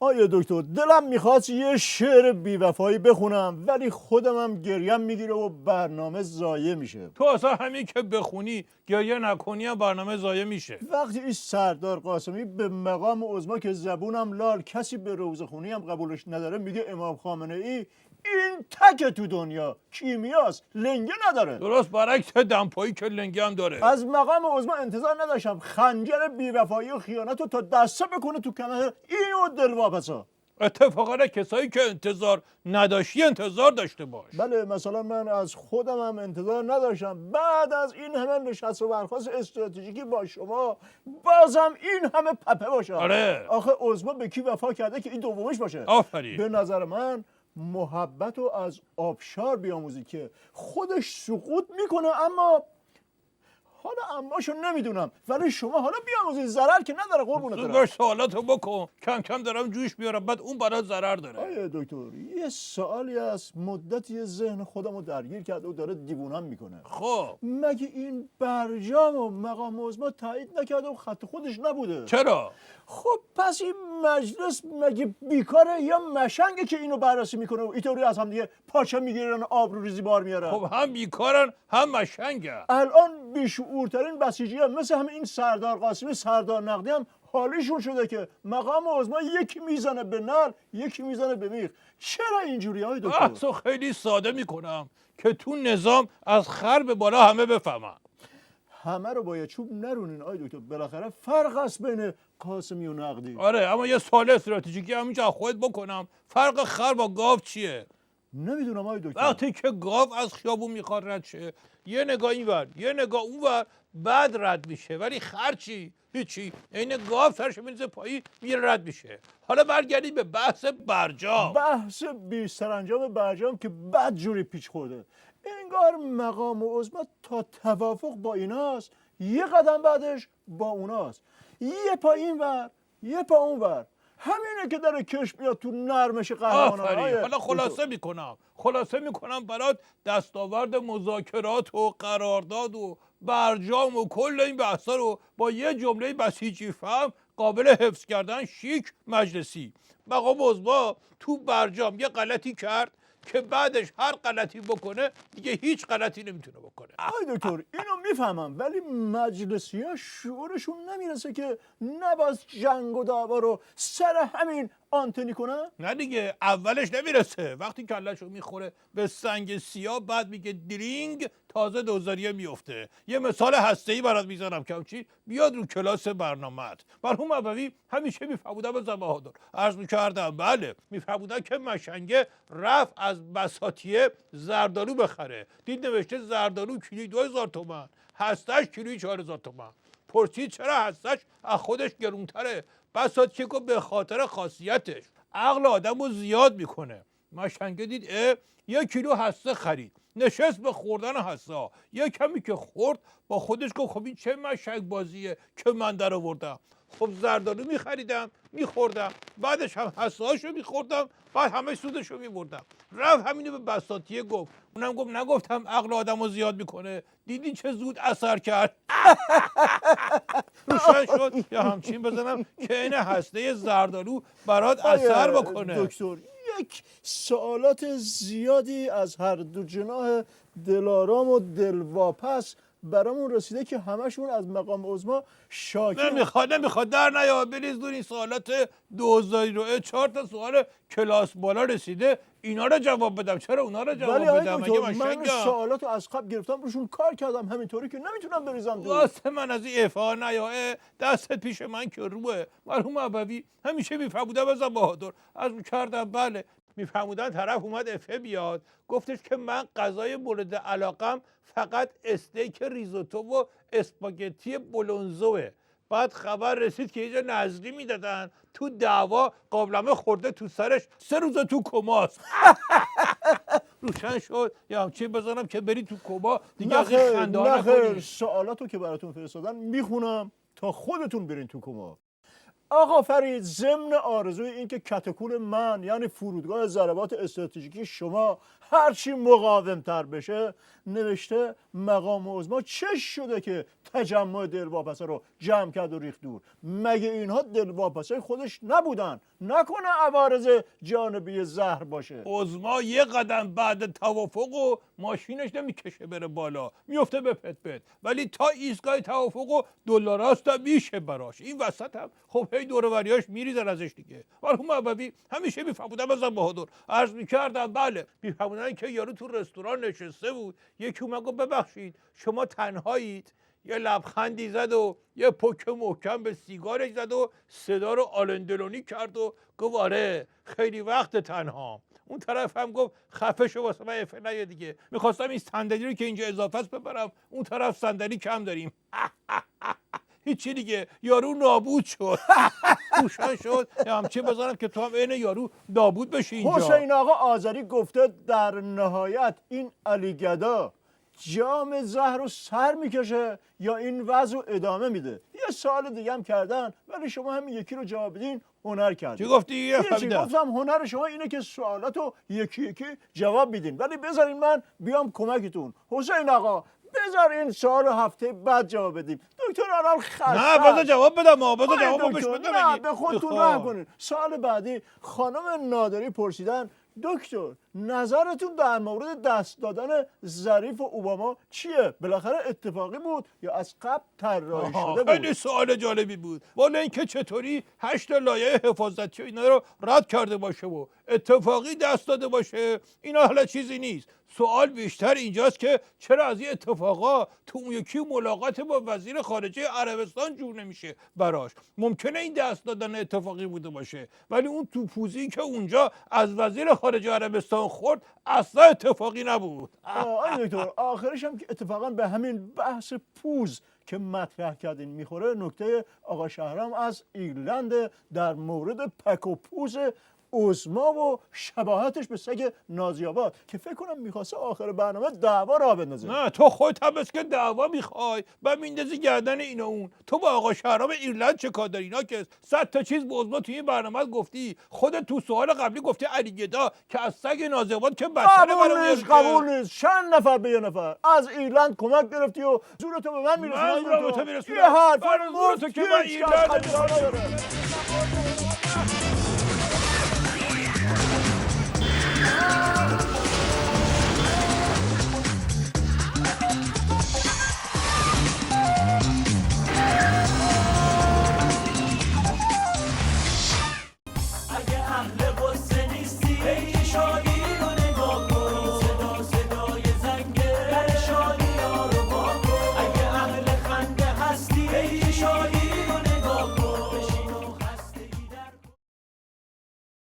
آیه دکتر دلم میخواست یه شعر بیوفایی بخونم ولی خودم هم گریم میگیره و برنامه ضایع میشه. تو اصلا همین که بخونی گریه نکنی هم برنامه ضایع میشه. وقتی این سردار قاسمی به مقام عظما که زبونم لال کسی به روزخونی هم قبولش نداره میگه امام خامنه ای این تک تو دنیا کیمیاست لنگه نداره. درست برعکس دمپایی که لنگه هم داره. از مقام عظما انتظار نداشتم خنجر بیوفایی و خیانت رو تا دسته بکنه تو کمر اینو دلواپسا. اتفاقا کسایی که انتظار نداشتی انتظار داشته باش. بله مثلا من از خودم هم انتظار نداشتم بعد از این همه نشست و برخاست استراتژیکی با شما بازم این همه پپه باشه. آره. آخه عظما به کی وفا کرده که این دومش باشه؟ آفرین. به نظر من محبت رو از آبشار بیاموزی که خودش سقوط میکنه اما حالا اماشو نمیدونم ولی شما حالا بیاموزید ضرر که نداره قربونت زود برم. باش سوالاتو بکن کم کم دارم جوش میارم بعد اون برات ضرر داره. آیه دکتر یه سوالی از مدتی ذهن خودم رو درگیر کرده و داره دیوونم میکنه. خب مگه این برجام و مقام عظما تایید نکرده و خط خودش نبوده؟ چرا؟ خب پس این مجلس مگه بیکاره یا مشنگه که اینو بررسی میکنه و اینطوری از هم دیگه پاچه میگیرن آبروریزی بار میارن؟ خب هم بیکارن هم مشنگن. الان بیشعورترین بسیجی هم مثل همین این سردار قاسمی سردار نقدی هم حالیشون شده که مقام عظما یکی میزنه به نل یکی میزنه به میخ. چرا اینجوری های دکتر؟ بحثو خیلی ساده میکنم که تو نظام از خر به بالا همه بفهمن. همه رو باید چوب نرونین آی دکتر بالاخره فرق است بین قاسمی و نقدی. آره اما یه سوال استراتژیکی همینجا از خودت بکنم فرق خر با گاو چیه؟ نمیدونم آی دکتر. وقتی که گاو از خیابون میخواد رد شه یه نگاه اینور یه نگاه اونور بعد رد میشه ولی خر چی؟ هیچی عین گاو سرش میریزه پایی میره رد میشه. حالا برگردیم به بحث برجام. بحث بی سرانجام برجام که بد جوری پیچ خورده. انگار مقام عظما تا توافق با ایناست یه قدم بعدش با اوناست یه پا اینور یه پا اونور همینه که داره کش میاد تو نرمش قهرمانان. آفرین. حالا خلاصه میکنم برات دستاورد مذاکرات و قرارداد و برجام و کل این بحثا رو با یه جمله بسیجی فهم قابل حفظ کردن شیک مجلسی. مقام عظما تو برجام یه غلطی کرد که بعدش هر غلطی بکنه دیگه هیچ غلطی نمیتونه بکنه. آی دکتر اینو میفهمم ولی مجلسی ها شعورشون نمیرسه که نباید جنگ و دعوا رو سر همین آنتنی کنن؟ نه دیگه اولش نمیرسه وقتی کلشو میخوره به سنگ سیاه بعد میگه درینگ تازه دوزاریه میفته. یه مثال هسته‌ای برات میزنم که همچی بیاد رو کلاس برنامه‌ات. مرحوم ابوی همیشه میفهمودن به بهادر عرض میکردم بله میفهمودن که مشنگه رفت از بساطیه زردالو بخره دید نوشته زردالو کیلویی 2000 تومان هستش کیلویی 4000 تومان. پرسید چرا هستش از خودش گرونتره؟ بساطیه که به خاطر خاصیتش عقل آدم رو زیاد میکنه. مشنگه دید 1 کیلو هسته خرید نشست به خوردن هسته ها یه کمی که خورد با خودش گفت خب این چه مشنگ بازیه که من در آوردم. خب زردالو میخریدم میخوردم بعدش هم هسته هاشو میخوردم بعد همه سودشو میبردم. رفت همینو به بساطیه گفت اونم گفت نگفتم عقل آدم رو زیاد میکنه دیدین چه زود اثر کرد. روشن شد یا همچین بزنم که این هسته زردالو برات اثر بکنه. دکتر یک سوالات زیادی از هر دو جناح دلارام و دلواپس برامون رسیده که همشون از مقام عظما شاکی. نمیخواد در نیا بریز دور این سوالات 2000 4 تا سوال کلاس بالا رسیده اینا رو جواب بدم. چرا اونا رو جواب بدم؟ من سوالاتو از قبل گرفتم روشون کار کردم همینطوری که نمیتونم بریزم دور. واسه من از این افا نیا دست پیش من که روه. مرحوم ابوی همیشه میفهمودن بزن بهادر از کردم بله میفهمودن طرف اومد افه بیاد گفتش که من غذای مورد علاقم فقط استیک ریزوتو و اسپاگتی بولونزوه. بعد خبر رسید که یه نظری میدادن تو دعوا قابلمه خورده تو سرش 3 روز تو کماست. روشن شد یا همچین بزنم که بری تو کما دیگه از این خنده ها نکنی. سوالاتو که براتون فرستادن میخونم تا خودتون برین تو کما. آقا فرید ضمن آرزوی این که کتکول من یعنی فرودگاه ضربات استراتژیکی شما هرچی مقاومتر بشه نوشته مقام عظما چه شده که تجمع دلواپسه رو جمع کرد و ریخت دور؟ مگه اینها دلواپسه خودش نبودن؟ نکنه عوارض جانبی زهر باشه؟ عظما یه قدم بعد توافق و ماشینش نمیکشه بره بالا، میفته به پت پت، ولی تا ایستگاه توافق و دلاراست هم میشه براش. این وسط هم خب هی دور و بریاش میریزن ازش دیگه. مرحوم ابوی همیشه میفهمودن ازم بهادر عرض میکردم بله میفهمودن که یارو تو رستوران نشسته بود، یکی اومد گفت ببخشید شما تنهایید، یه لبخندی زد و یه پک محکم به سیگارش زد و صدا رو آلندلونی کرد و گفت آره خیلی وقت تنها. اون طرف هم گفت خفه شو واسه من فعلا دیگه، میخواستم این صندلی رو که اینجا اضافه است ببرم، اون طرف صندلی کم داریم. هیچی دیگه، یارو نابود شد. روشن شد همچه بذارم که تو هم عین یارو نابود بشی اینجا. حسین آقا آذری گفته در نهایت این علی گدا جام زهر رو سر میکشه یا این وضع رو ادامه میده؟ یه سوال دیگه هم کردن ولی شما همین یکی رو جواب بدین هنر کردین. چی گفتی؟ چی گفتم؟ هنر شما اینه که سوالات رو یکی یکی جواب میدین، ولی بذارین من بیام کمکتون. حسین آقا بذار این سوال هفته بعد جواب بدیم. دکتر الان خسته. نه بذار جواب بدم، بذار جواب بش بده. نه به خودتون رحم کنین. سوال بعدی خانم نادری پرسیدن دکتر نظرتون در مورد دست دادن ظریف و اوباما چیه؟ بالاخره اتفاقی بود یا از قبل طراحی شده بود؟ خیلی سوال جالبی بود. والا اینکه چطوری 8 لایه حفاظتی و اینا رو رد کرده باشه و اتفاقی دست داده باشه، اینا حالا چیزی نیست. سوال بیشتر اینجاست که چرا از این اتفاقا تو اون یکی ملاقات با وزیر خارجه عربستان جور نمیشه براش؟ ممکنه این دست دادن اتفاقی بوده باشه ولی اون توپوزی که اونجا از وزیر خارجه عربستان خورد اصلا اتفاقی نبود. آقای دکتر آخرش هم که اتفاقا به همین بحث پوز که مطرح کردین میخوره. نکته آقا شهرام از ایرلند در مورد پک و پوز عظما و شباهتش به سگ نازی‌آباد که فکر کنم میخواسته آخر برنامه دعوا راه بندازه. نه تو خودت هم که دعوا میخوای و میندازی گردن این و اون. تو با آقا شهرام ایرلند چه کار داری؟ اینا که 100 تا چیز به عظما توی این برنامه گفتی. خودت تو سوال قبلی گفتی علی گدا که از سگ نازی‌آباد که بدتره. قبول نیست. چند نفر به یه نفر از ایرلند کمک گرفتی و زورتو به من میرسونی. من زورم به تو میرسونم. یه حرف زورتو که من ایرلند